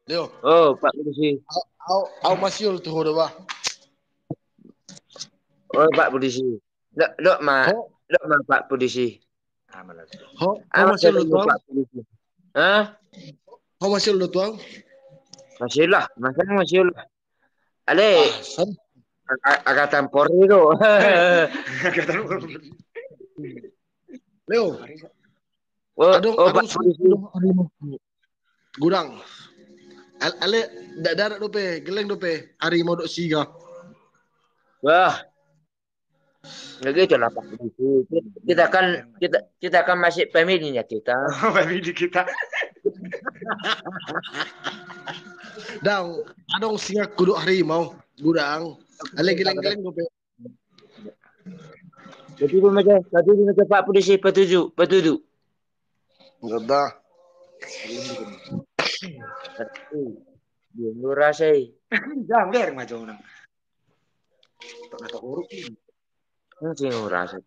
Leo, Oh, Pak Polisi. au masyul tu hodo ba. Oh, Pak Polisi. Dok, Ho, Pak Polisi. ho Amat masyul lu ketemu tuang. Pak Polisi. Hah? Ho masyul lu tuang. Masih lah, masih lah. Ale, San. angkatan Polri tu. Leo, Pak adong Polisi. gudang. Ale darat dope, geleng dope, harimau dok siga. Wah, nggak gitu lah Pak Polisi. Kita kan masih familinya kita. Family kita. Dang, adong singa kuduk harimau, gudang. Ale geleng-geleng dope. Jadi macam Pak Polisi petunjuk. Enggak dah. Dia ngurasai. Jangan biar macam orang. Tak urut. Masih ngurasai.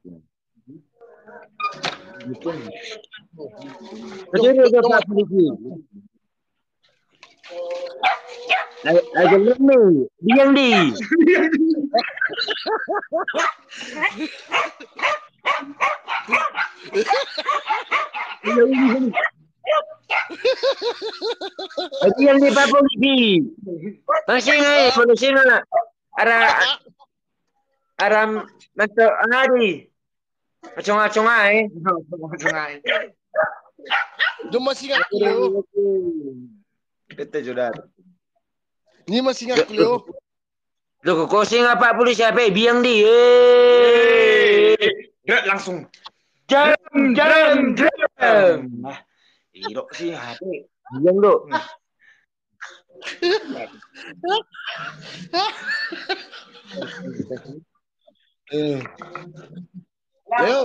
Betul ke Pak Polisi? Lagi lemu, diam di. Diam di Pak Polisi. Masih ngai polisi nak. Aram masuk hari. Acung-acungai. Jom masih ngaku Leo. Kita sudah. Ni masih ngaku Leo. Loh, kosing Pak Polisi apa? Biang di. Gerak langsung. Jam. Nah, irok sih hati. Biang dok. Leo,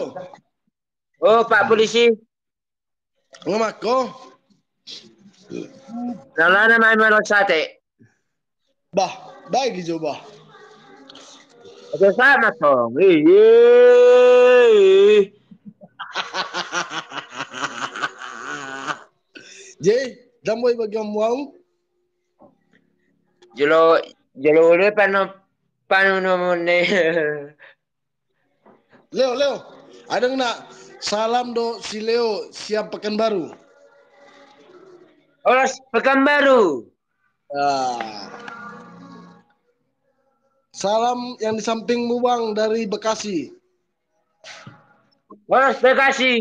Oh, Pak Polisi. ngamak ko. Nalana main melok sate. Bah, baik hijau bah. Ada sama tong. J, damboy bagian mau. Jelo udah panu nomone. Leo, ada nak salam do si Leo siap pekan baru. Oh, Pekanbaru. Salam yang di sampingmu bang dari Bekasi. Oh, Bekasi.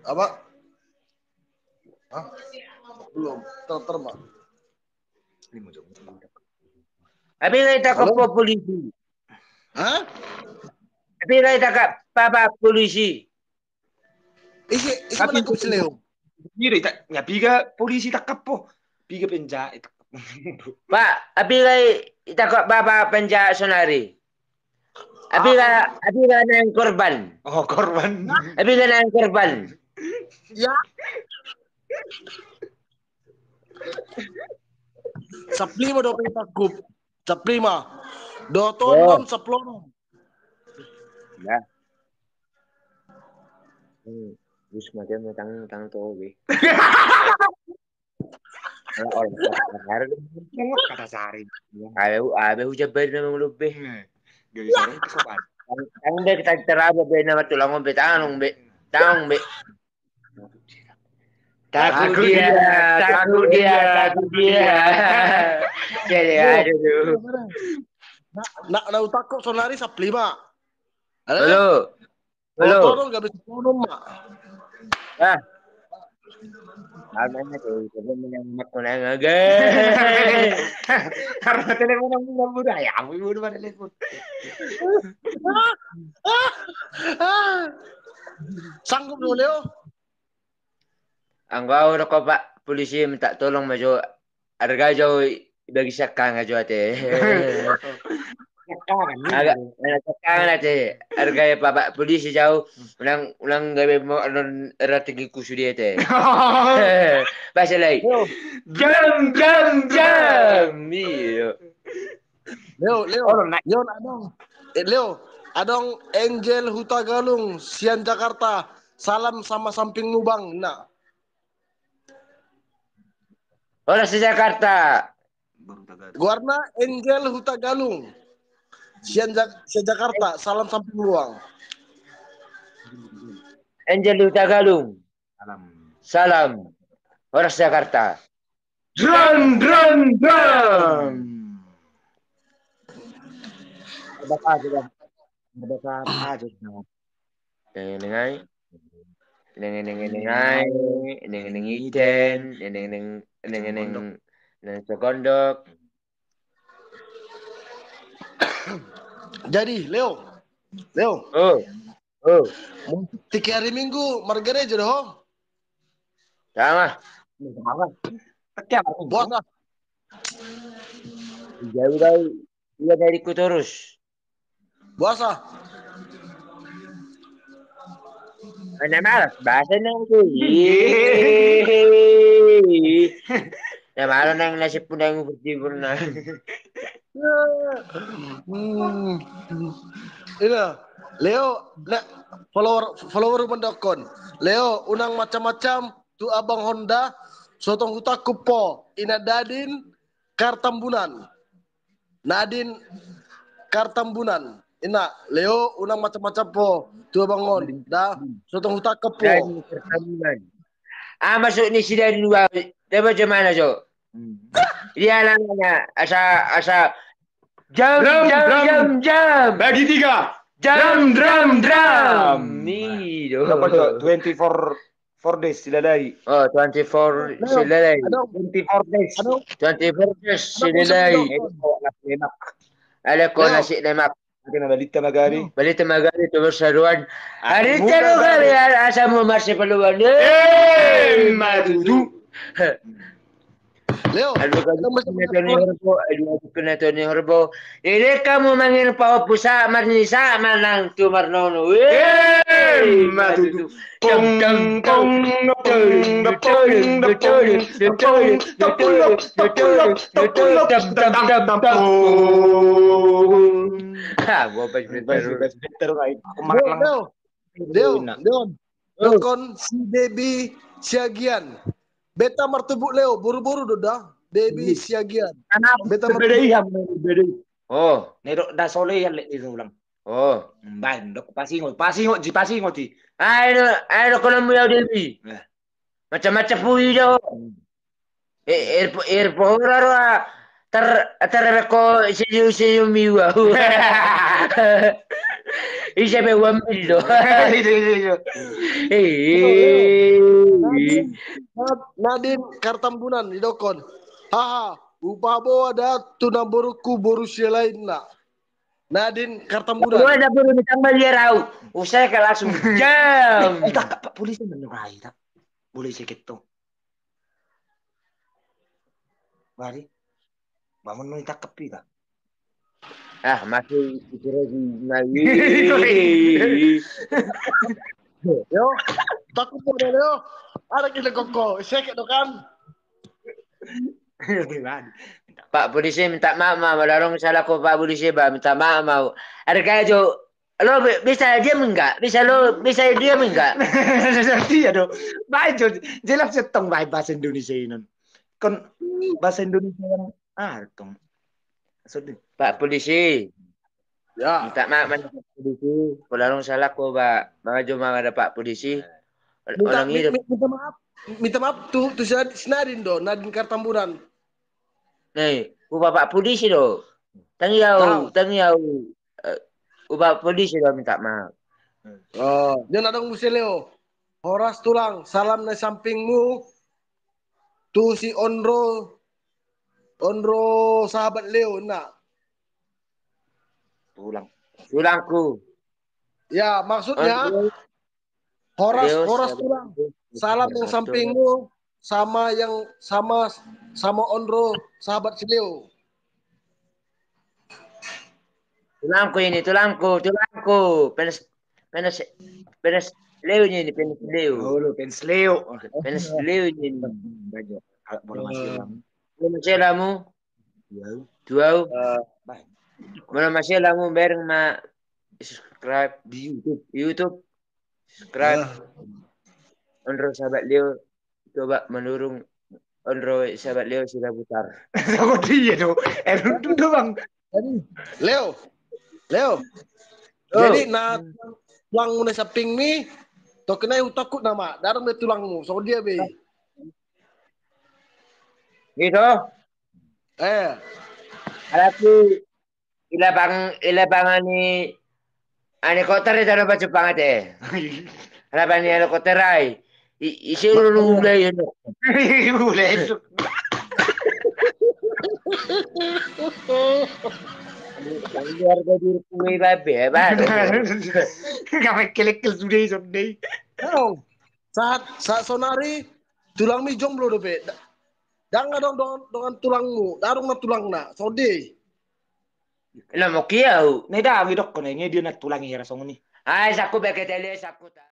Apa? Hah? Belum, terima. Abi kita ke polisi. Hah? Abi kita ke Papa Polisi. Isi mana kau si Leo? Ira tak nyapi ka polisi takap po. Piga penjahit. Pak, abi kita ke Papa Penja Sonari. Abi nang korban. Oh, korban. Abi nang korban. Ya. Saplima do pitakup. Saplima. Do tonon saplonon. Ya. Terus macam tang tobe. Kata sari. Abe hujan ber nama lebih. Gaya sarung kesopan. Ang be kita teraba be nama tulang be tanong be. Takut dia. Jadi aduh. Nak utakok sonari saplima. Halo. Tonon gak bisa tonon mak. Ah. Namanya tuh, yang makunan aja. Karena telepon ang muda ya, amoy mo naman telepon. Sanggup dulu Leo. Angkau ko Pak Polisi minta tolong maju harga jauh bagi sakang aja ate. Agak sakang ate harga ya Pak Polisi jauh ulang gawe mo anon strategi kusu dia ate. Bahasa lain. Jam. Iya. Leo, adong Angel Huta Galung, Sian Jakarta, salam sama sampingmu bang. Nah, Orang di Jakarta. Guarna Angel Hutagalung. Jakarta, salam sampingmu bang. Angel Tagalung. Salam. Orang Jakarta. Drum, drum, drum. Nengai. Nengai. Iten. Nengai Sokondok. Jadi, Leo. Oh. 3 hari Minggu, margareja doh. Sama. Buat lah. Jauh iya dariku terus. Puasa. Mana malas bahasa nang tu. Nah malu nang nasi punang pernah. Ini Leo, follower mendokon. Leo, unang macam-macam tu abang Honda, sotong hutaku po, ina dadin kartambunan. Nadin kartambunan. Ina Leo, unang macam-macam po, tu abang Honda, sotong hutaku po. Dan pertandingan. Masuk ni si dari dua. Dia macam mana Jo? Dia namanya asa jam. Bagi 3. Jam. Ni Ni do. dapat 24 days silalai. Oh, 24 silai. 24 days. 24 silai. Ala ko nasi lemak. Kena balita magari. Balita magali to saruan. Hari tero kali asa mo masih peluan. Madu. Leo, kena Tony Herbo. Ini kamu mangin pa pusa marnisa manang tu marnono. Madu. Gua pas Leo, Dokon si Debi Siagian. Beta martebuk Leo, buru-buru doda. Debi Siagian. Beta martebuk. Oh, Nero da sole yang lek itu ulang. oh. Baik, dok pasingot ti. Ayo kalau mau Debi. Macam-macam pui jo. Pohora ko siyo miwa. Isa me wambil do. Nadin Kartambunan di Dokon. Haha, upabo ada tunaboruku Borussia lain nak. Nadin Kartambunan. Gua ada perlu ditambah dia rau. Usai ke langsung jam. Tak Pak polisi menurai tak. Boleh sikit tu. Mari. Bangun mau ditangkap tak? Masih dikira lagi. Yo, takut pada Leo. Ada kita koko, sekit tu kan. Pak polisi minta maaf mau larang salah ko Pak polisi minta maaf mau. Harga jo lo bisa diam enggak? Bisa diam enggak? Iya dong. Baik jo, jelas setong baik bahasa Indonesia ini. Kon bahasa Indonesia yang tong. Pak polisi. Ya. Minta maaf Pak polisi. Ko larang salah ko Mga jo mga ada Pak polisi. Minta maaf tuh si Nadin do, Nadin Kartambunan. Nih, Bapak polisi do. Tangiau. Bapak polisi do minta maaf. Oh, dia nadang musi Leo. Horas tulang, salam na sampingmu. Tu si Onro sahabat Leo nak. Tulangku. Ya, maksudnya Horas tulang. Salam yang sampingmu sama Onro sahabat si Leo. Tulangku. Penes Leo ini penes Leo. Oh, penes Leo. Penes Leo ini. Boleh masih ulang. Masih lamu. Tuau. Mana masih lamu bareng ma subscribe di YouTube. Kerat Onro sahabat Leo coba menurung Onro sahabat Leo sudah putar. Sama dia tuh. Itu doang. Leo. Oh. Jadi tulang mu samping mi to kena takut nama darah me tulangmu. So dia be. Gitu. Alaku ilabang ani kotor itu ada baju banget Harapan ni kotor ay. Isi ulay yun. Ulay. Luar ko diri ko may babi. Kapag kilikil suday. Saat sonari tulang mi jomblo do be. Jangan dong dengan tulangmu, darung na tulang na. So di. Alam mo kiyaw. Neda, widok ko na. Ngayon yun at tulang hira sa muni. Ay, saku beketele saku ta.